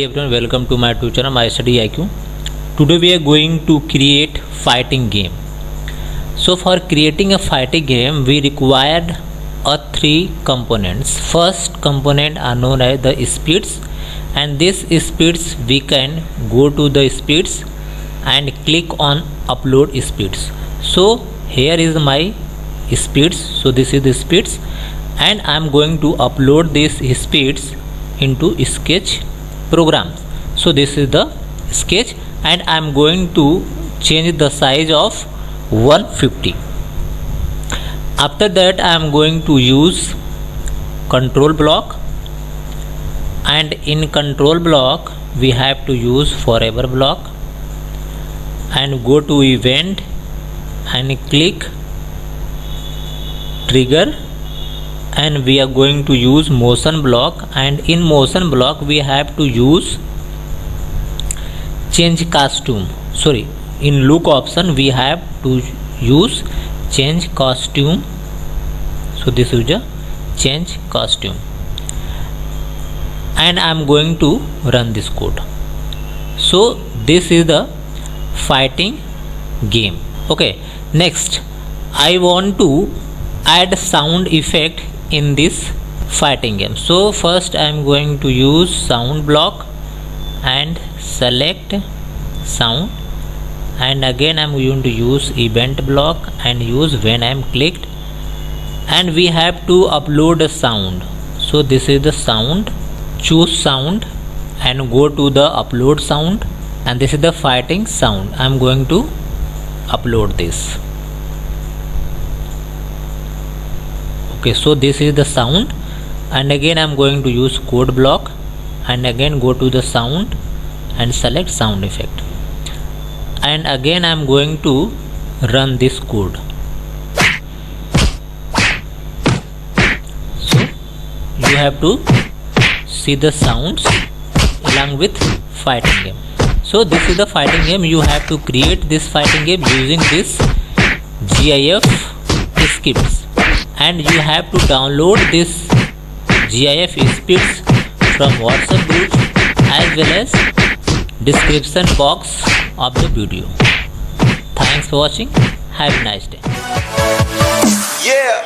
everyone, welcome to my YouTube channel My Study IQ. Today we are going to create fighting game. So for creating a fighting game we required three components. First component are known as the speeds, and this speeds we can go to the speeds and click on upload speeds. So here is my speeds. So this is the speeds, and I am going to upload these speeds into sketch program. So this is the sketch, and I am going to change the size of 150. After that I am going to use control block, and in control block we have to use forever block, and go to event and click trigger, and we are going to use motion block, and in motion block we have to use change costume. In look option we have to use change costume. So this is the change costume, and I am going to run this code. So this is the fighting game. Okay, next I want to add sound effect in this fighting game. So first I am going to use sound block and select sound, and again I am going to use event block and use when I am clicked, and we have to upload a sound. So this is the sound. Choose sound and go to the upload sound, and this is the fighting sound. I am going to upload this. Okay, so this is the sound, and again I am going to use code block, and again go to the sound and select sound effect, and again I am going to run this code. So you have to see the sounds along with fighting game. So this is the fighting game. You have to create this fighting game using this GIF scripts, and you have to download this GIF scripts from WhatsApp group as well as description box of the video. Thanks for watching. Have a nice day. Yeah.